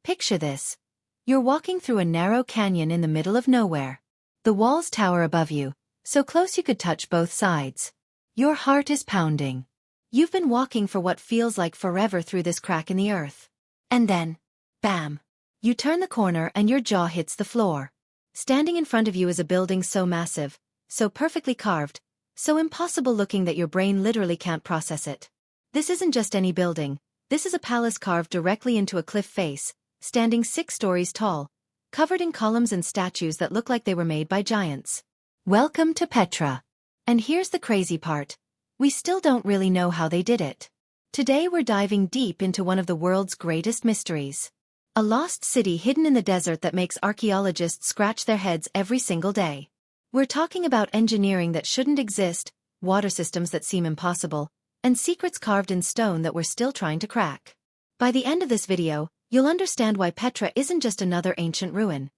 Picture this. You're walking through a narrow canyon in the middle of nowhere. The walls tower above you, so close you could touch both sides. Your heart is pounding. You've been walking for what feels like forever through this crack in the earth. And then, bam! You turn the corner and your jaw hits the floor. Standing in front of you is a building so massive, so perfectly carved, so impossible looking that your brain literally can't process it. This isn't just any building. This is a palace carved directly into a cliff face, standing 6 stories tall, covered in columns and statues that look like they were made by giants. Welcome to Petra. And here's the crazy part. We still don't really know how they did it. Today we're diving deep into one of the world's greatest mysteries. A lost city hidden in the desert that makes archaeologists scratch their heads every single day. We're talking about engineering that shouldn't exist, water systems that seem impossible, and secrets carved in stone that we're still trying to crack. By the end of this video, you'll understand why Petra isn't just another ancient ruin.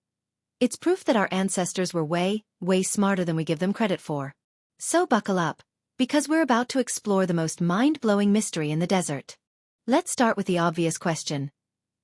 It's proof that our ancestors were way smarter than we give them credit for. So buckle up, because we're about to explore the most mind-blowing mystery in the desert. Let's start with the obvious question.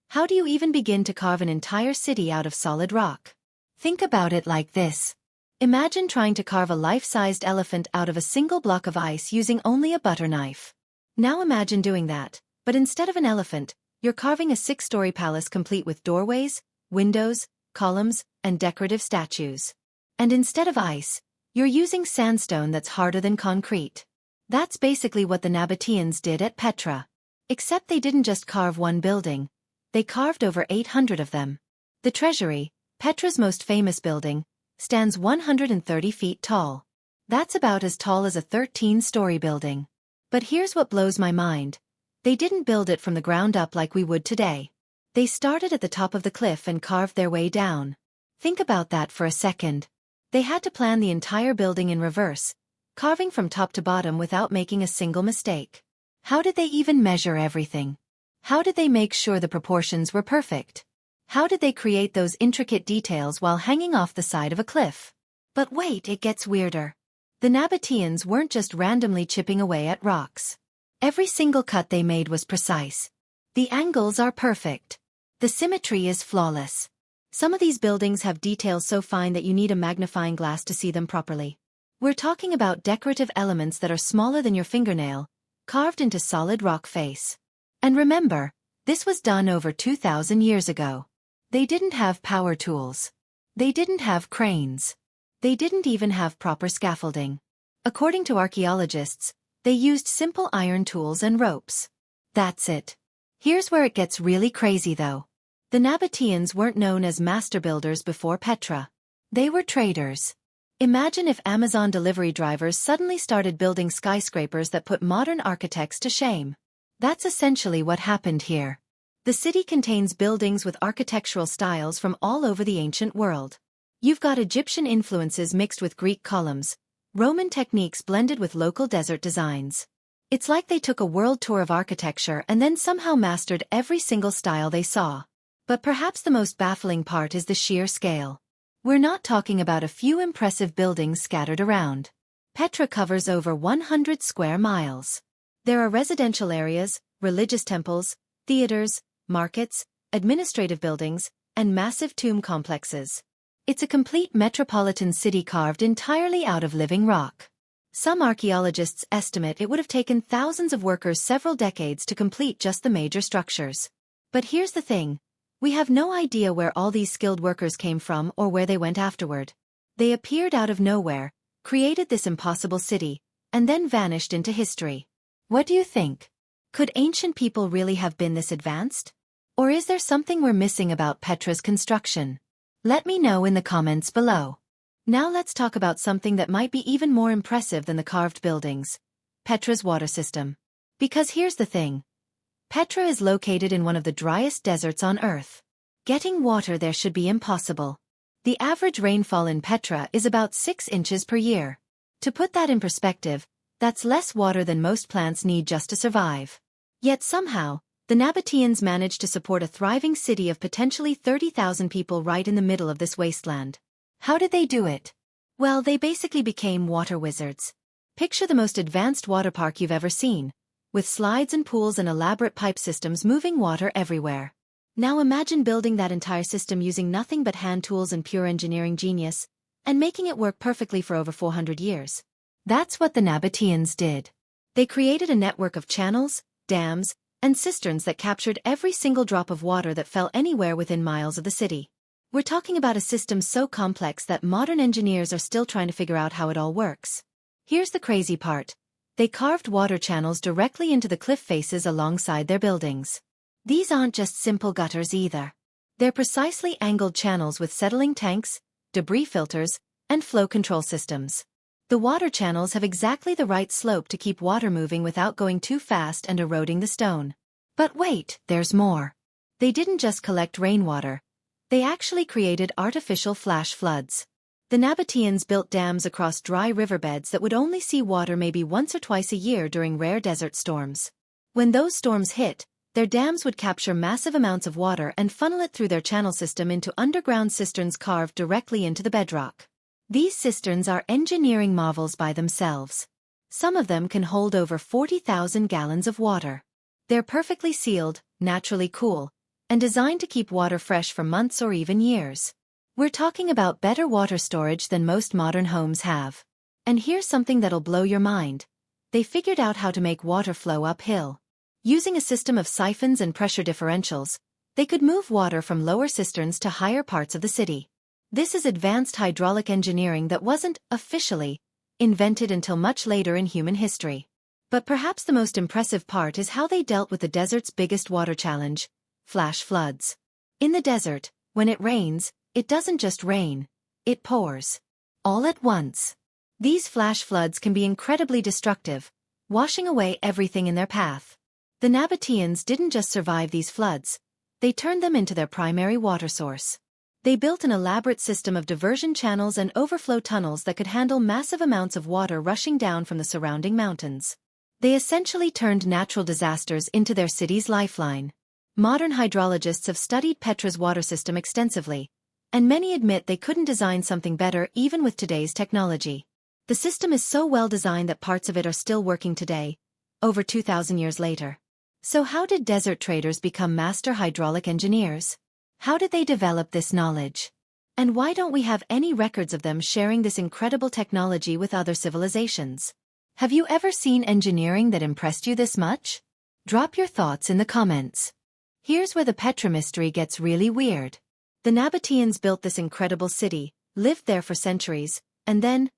How do you even begin to carve an entire city out of solid rock? Think about it like this. Imagine trying to carve a life-sized elephant out of a single block of ice using only a butter knife. Now imagine doing that, but instead of an elephant, you're carving a 6-story palace complete with doorways, windows, columns, and decorative statues. And instead of ice, you're using sandstone that's harder than concrete. That's basically what the Nabataeans did at Petra. Except they didn't just carve one building. They carved over 800 of them. The treasury, Petra's most famous building, stands 130 feet tall. That's about as tall as a 13-story building. But here's what blows my mind. They didn't build it from the ground up like we would today. They started at the top of the cliff and carved their way down. Think about that for a second. They had to plan the entire building in reverse, carving from top to bottom without making a single mistake. How did they even measure everything? How did they make sure the proportions were perfect? How did they create those intricate details while hanging off the side of a cliff? But wait, it gets weirder. The Nabataeans weren't just randomly chipping away at rocks. Every single cut they made was precise. The angles are perfect. The symmetry is flawless. Some of these buildings have details so fine that you need a magnifying glass to see them properly. We're talking about decorative elements that are smaller than your fingernail, carved into solid rock face. And remember, this was done over 2,000 years ago. They didn't have power tools. They didn't have cranes. They didn't even have proper scaffolding. According to archaeologists, they used simple iron tools and ropes. That's it. Here's where it gets really crazy though. The Nabataeans weren't known as master builders before Petra. They were traders. Imagine if Amazon delivery drivers suddenly started building skyscrapers that put modern architects to shame. That's essentially what happened here. The city contains buildings with architectural styles from all over the ancient world. You've got Egyptian influences mixed with Greek columns, Roman techniques blended with local desert designs. It's like they took a world tour of architecture and then somehow mastered every single style they saw. But perhaps the most baffling part is the sheer scale. We're not talking about a few impressive buildings scattered around. Petra covers over 100 square miles. There are residential areas, religious temples, theaters, markets, administrative buildings, and massive tomb complexes. It's a complete metropolitan city carved entirely out of living rock. Some archaeologists estimate it would have taken thousands of workers several decades to complete just the major structures. But here's the thing. We have no idea where all these skilled workers came from or where they went afterward. They appeared out of nowhere, created this impossible city, and then vanished into history. What do you think? Could ancient people really have been this advanced? Or is there something we're missing about Petra's construction? Let me know in the comments below. Now let's talk about something that might be even more impressive than the carved buildings. Petra's water system. Because here's the thing. Petra is located in one of the driest deserts on Earth. Getting water there should be impossible. The average rainfall in Petra is about 6 inches per year. To put that in perspective, that's less water than most plants need just to survive. Yet somehow, the Nabataeans managed to support a thriving city of potentially 30,000 people right in the middle of this wasteland. How did they do it? Well, they basically became water wizards. Picture the most advanced water park you've ever seen, with slides and pools and elaborate pipe systems moving water everywhere. Now imagine building that entire system using nothing but hand tools and pure engineering genius, and making it work perfectly for over 400 years. That's what the Nabataeans did. They created a network of channels, dams, and cisterns that captured every single drop of water that fell anywhere within miles of the city. We're talking about a system so complex that modern engineers are still trying to figure out how it all works. Here's the crazy part. They carved water channels directly into the cliff faces alongside their buildings. These aren't just simple gutters either. They're precisely angled channels with settling tanks, debris filters, and flow control systems. The water channels have exactly the right slope to keep water moving without going too fast and eroding the stone. But wait, there's more. They didn't just collect rainwater. They actually created artificial flash floods. The Nabataeans built dams across dry riverbeds that would only see water maybe once or twice a year during rare desert storms. When those storms hit, their dams would capture massive amounts of water and funnel it through their channel system into underground cisterns carved directly into the bedrock. These cisterns are engineering marvels by themselves. Some of them can hold over 40,000 gallons of water. They're perfectly sealed, naturally cool, and designed to keep water fresh for months or even years. We're talking about better water storage than most modern homes have. And here's something that'll blow your mind. They figured out how to make water flow uphill. Using a system of siphons and pressure differentials, they could move water from lower cisterns to higher parts of the city. This is advanced hydraulic engineering that wasn't, officially, invented until much later in human history. But perhaps the most impressive part is how they dealt with the desert's biggest water challenge, flash floods. In the desert, when it rains, it doesn't just rain, it pours. All at once. These flash floods can be incredibly destructive, washing away everything in their path. The Nabataeans didn't just survive these floods, they turned them into their primary water source. They built an elaborate system of diversion channels and overflow tunnels that could handle massive amounts of water rushing down from the surrounding mountains. They essentially turned natural disasters into their city's lifeline. Modern hydrologists have studied Petra's water system extensively, and many admit they couldn't design something better even with today's technology. The system is so well designed that parts of it are still working today, over 2,000 years later. So how did desert traders become master hydraulic engineers? How did they develop this knowledge? And why don't we have any records of them sharing this incredible technology with other civilizations? Have you ever seen engineering that impressed you this much? Drop your thoughts in the comments. Here's where the Petra mystery gets really weird. The Nabataeans built this incredible city, lived there for centuries, and then,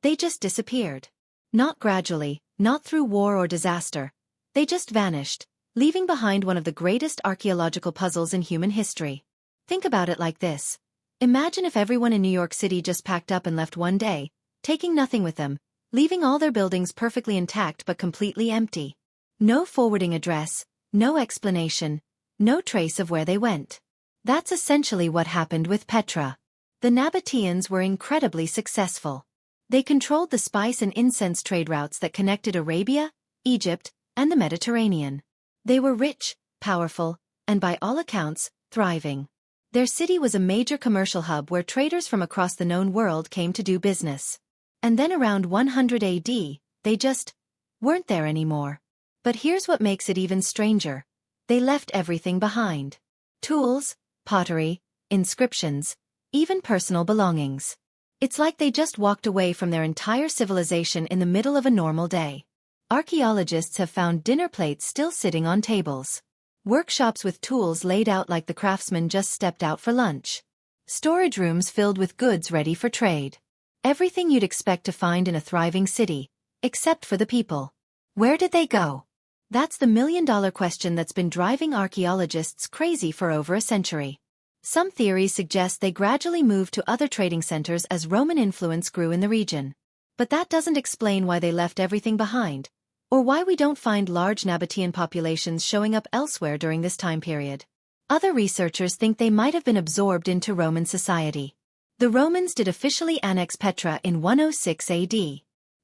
they just disappeared. Not gradually, not through war or disaster. They just vanished, leaving behind one of the greatest archaeological puzzles in human history. Think about it like this. Imagine if everyone in New York City just packed up and left one day, taking nothing with them, leaving all their buildings perfectly intact but completely empty. No forwarding address, no explanation, no trace of where they went. That's essentially what happened with Petra. The Nabataeans were incredibly successful. They controlled the spice and incense trade routes that connected Arabia, Egypt, and the Mediterranean. They were rich, powerful, and by all accounts, thriving. Their city was a major commercial hub where traders from across the known world came to do business. And then around 100 AD, they just weren't there anymore. But here's what makes it even stranger. They left everything behind. Tools, pottery, inscriptions, even personal belongings. It's like they just walked away from their entire civilization in the middle of a normal day. Archaeologists have found dinner plates still sitting on tables. Workshops with tools laid out like the craftsmen just stepped out for lunch. Storage rooms filled with goods ready for trade. Everything you'd expect to find in a thriving city, except for the people. Where did they go? That's the million-dollar question that's been driving archaeologists crazy for over a century. Some theories suggest they gradually moved to other trading centers as Roman influence grew in the region. But that doesn't explain why they left everything behind, or why we don't find large Nabataean populations showing up elsewhere during this time period. Other researchers think they might have been absorbed into Roman society. The Romans did officially annex Petra in 106 AD.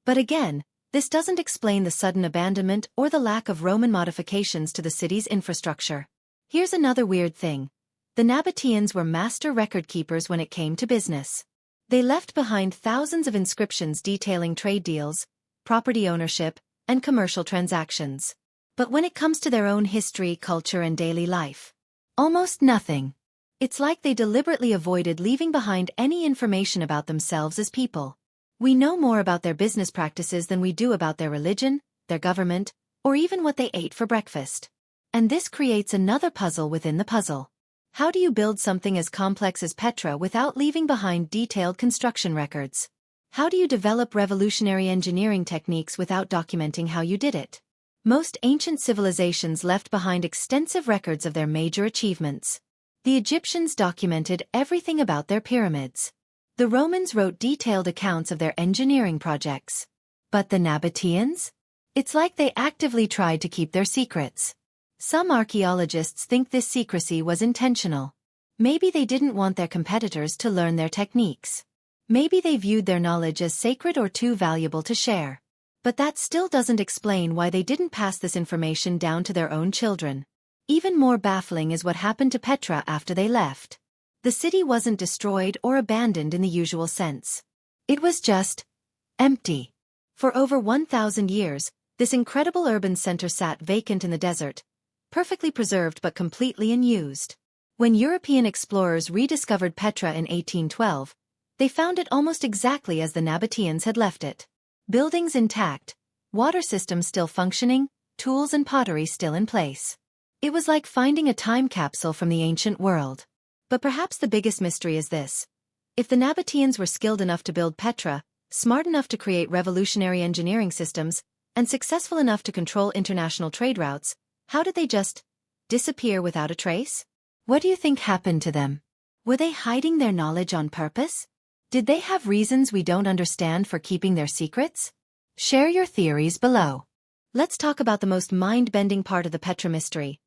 But again, this doesn't explain the sudden abandonment or the lack of Roman modifications to the city's infrastructure. Here's another weird thing. The Nabataeans were master record keepers when it came to business. They left behind thousands of inscriptions detailing trade deals, property ownership, and commercial transactions. But when it comes to their own history, culture, and daily life, Almost nothing. It's like they deliberately avoided leaving behind any information about themselves as people. We know more about their business practices than we do about their religion, their government, or even what they ate for breakfast. And this creates another puzzle within the puzzle. How do you build something as complex as Petra without leaving behind detailed construction records? How do you develop revolutionary engineering techniques without documenting how you did it? Most ancient civilizations left behind extensive records of their major achievements. The Egyptians documented everything about their pyramids. The Romans wrote detailed accounts of their engineering projects. But the Nabataeans? It's like they actively tried to keep their secrets. Some archaeologists think this secrecy was intentional. Maybe they didn't want their competitors to learn their techniques. Maybe they viewed their knowledge as sacred or too valuable to share. But that still doesn't explain why they didn't pass this information down to their own children. Even more baffling is what happened to Petra after they left. The city wasn't destroyed or abandoned in the usual sense. It was just empty. For over 1,000 years, this incredible urban center sat vacant in the desert, perfectly preserved but completely unused. When European explorers rediscovered Petra in 1812, they found it almost exactly as the Nabataeans had left it. Buildings intact, water systems still functioning, tools and pottery still in place. It was like finding a time capsule from the ancient world. But perhaps the biggest mystery is this. If the Nabataeans were skilled enough to build Petra, smart enough to create revolutionary engineering systems, and successful enough to control international trade routes, how did they just disappear without a trace? What do you think happened to them? Were they hiding their knowledge on purpose? Did they have reasons we don't understand for keeping their secrets? Share your theories below. Let's talk about the most mind-bending part of the Petra mystery.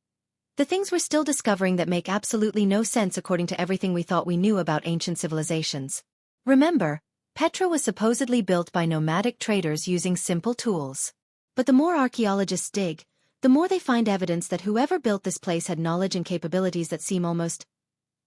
The things we're still discovering that make absolutely no sense according to everything we thought we knew about ancient civilizations. Remember, Petra was supposedly built by nomadic traders using simple tools. But the more archaeologists dig, the more they find evidence that whoever built this place had knowledge and capabilities that seem almost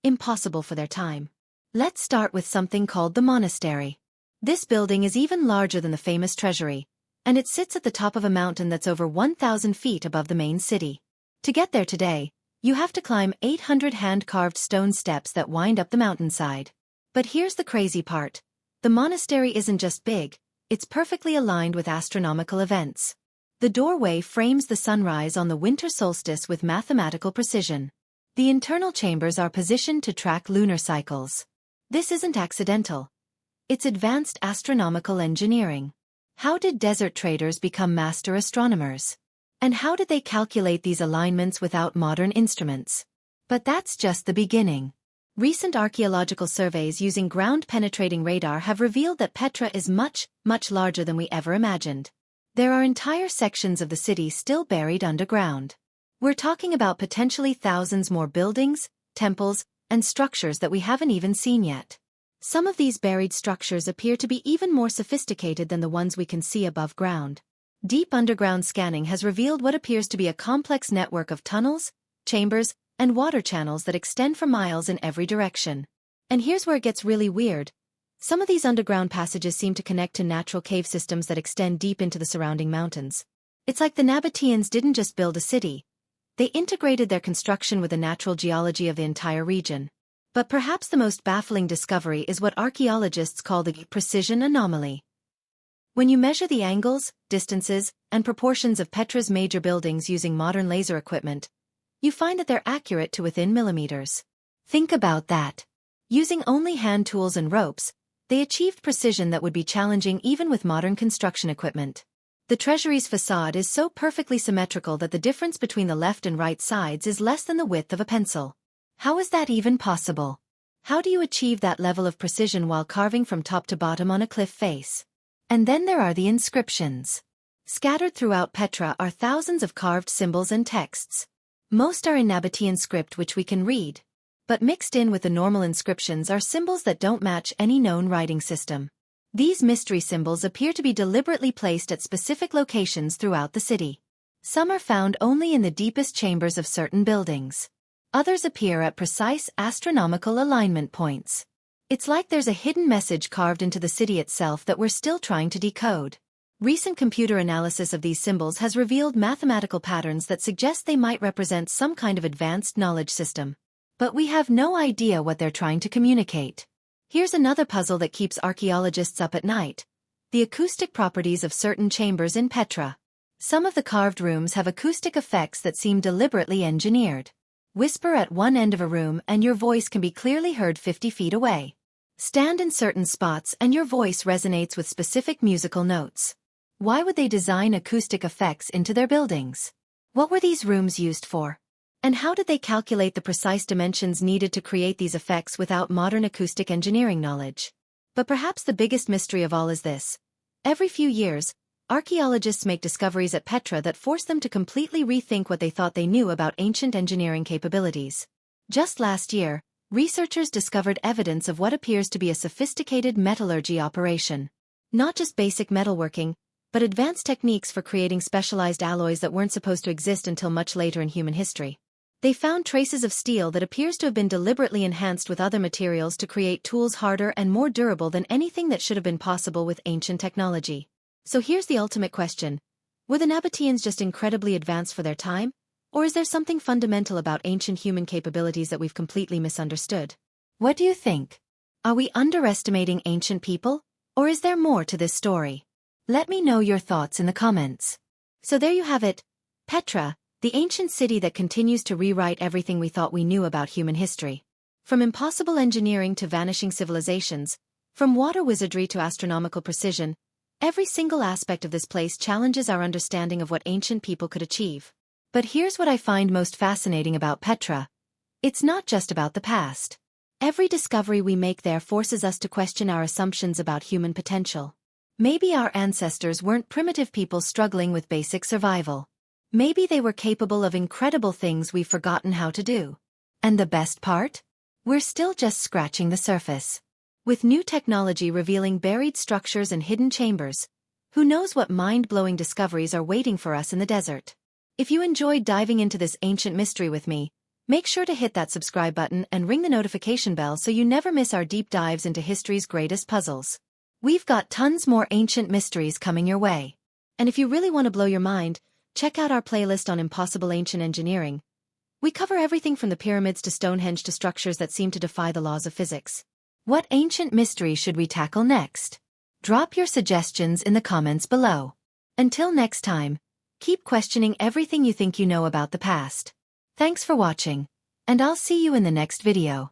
impossible for their time. Let's start with something called the monastery. This building is even larger than the famous treasury, and it sits at the top of a mountain that's over 1,000 feet above the main city. To get there today, you have to climb 800 hand-carved stone steps that wind up the mountainside. But here's the crazy part. The monastery isn't just big, it's perfectly aligned with astronomical events. The doorway frames the sunrise on the winter solstice with mathematical precision. The internal chambers are positioned to track lunar cycles. This isn't accidental. It's advanced astronomical engineering. How did desert traders become master astronomers? And how did they calculate these alignments without modern instruments? But that's just the beginning. Recent archaeological surveys using ground-penetrating radar have revealed that Petra is much, much larger than we ever imagined. There are entire sections of the city still buried underground. We're talking about potentially thousands more buildings, temples, and structures that we haven't even seen yet. Some of these buried structures appear to be even more sophisticated than the ones we can see above ground. Deep underground scanning has revealed what appears to be a complex network of tunnels, chambers, and water channels that extend for miles in every direction. And here's where it gets really weird. Some of these underground passages seem to connect to natural cave systems that extend deep into the surrounding mountains. It's like the Nabataeans didn't just build a city. They integrated their construction with the natural geology of the entire region. But perhaps the most baffling discovery is what archaeologists call the precision anomaly. When you measure the angles, distances, and proportions of Petra's major buildings using modern laser equipment, you find that they're accurate to within millimeters. Think about that. Using only hand tools and ropes, they achieved precision that would be challenging even with modern construction equipment. The treasury's facade is so perfectly symmetrical that the difference between the left and right sides is less than the width of a pencil. How is that even possible? How do you achieve that level of precision while carving from top to bottom on a cliff face? And then there are the inscriptions. Scattered throughout Petra are thousands of carved symbols and texts. Most are in Nabataean script which we can read. But mixed in with the normal inscriptions are symbols that don't match any known writing system. These mystery symbols appear to be deliberately placed at specific locations throughout the city. Some are found only in the deepest chambers of certain buildings. Others appear at precise astronomical alignment points. It's like there's a hidden message carved into the city itself that we're still trying to decode. Recent computer analysis of these symbols has revealed mathematical patterns that suggest they might represent some kind of advanced knowledge system. But we have no idea what they're trying to communicate. Here's another puzzle that keeps archaeologists up at night: the acoustic properties of certain chambers in Petra. Some of the carved rooms have acoustic effects that seem deliberately engineered. Whisper at one end of a room and your voice can be clearly heard 50 feet away. Stand in certain spots and your voice resonates with specific musical notes. Why would they design acoustic effects into their buildings? What were these rooms used for? And how did they calculate the precise dimensions needed to create these effects without modern acoustic engineering knowledge? But perhaps the biggest mystery of all is this: every few years, archaeologists make discoveries at Petra that force them to completely rethink what they thought they knew about ancient engineering capabilities. Just last year, researchers discovered evidence of what appears to be a sophisticated metallurgy operation. Not just basic metalworking, but advanced techniques for creating specialized alloys that weren't supposed to exist until much later in human history. They found traces of steel that appears to have been deliberately enhanced with other materials to create tools harder and more durable than anything that should have been possible with ancient technology. So here's the ultimate question: were the Nabataeans just incredibly advanced for their time? Or is there something fundamental about ancient human capabilities that we've completely misunderstood? What do you think? Are we underestimating ancient people? Or is there more to this story? Let me know your thoughts in the comments. So there you have it, Petra, the ancient city that continues to rewrite everything we thought we knew about human history. From impossible engineering to vanishing civilizations, from water wizardry to astronomical precision, every single aspect of this place challenges our understanding of what ancient people could achieve. But here's what I find most fascinating about Petra: it's not just about the past. Every discovery we make there forces us to question our assumptions about human potential. Maybe our ancestors weren't primitive people struggling with basic survival. Maybe they were capable of incredible things we've forgotten how to do. And the best part? We're still just scratching the surface. With new technology revealing buried structures and hidden chambers, who knows what mind-blowing discoveries are waiting for us in the desert? If you enjoyed diving into this ancient mystery with me, make sure to hit that subscribe button and ring the notification bell so you never miss our deep dives into history's greatest puzzles. We've got tons more ancient mysteries coming your way. And if you really want to blow your mind, check out our playlist on impossible ancient engineering. We cover everything from the pyramids to Stonehenge to structures that seem to defy the laws of physics. What ancient mystery should we tackle next? Drop your suggestions in the comments below. Until next time, keep questioning everything you think you know about the past. Thanks for watching, and I'll see you in the next video.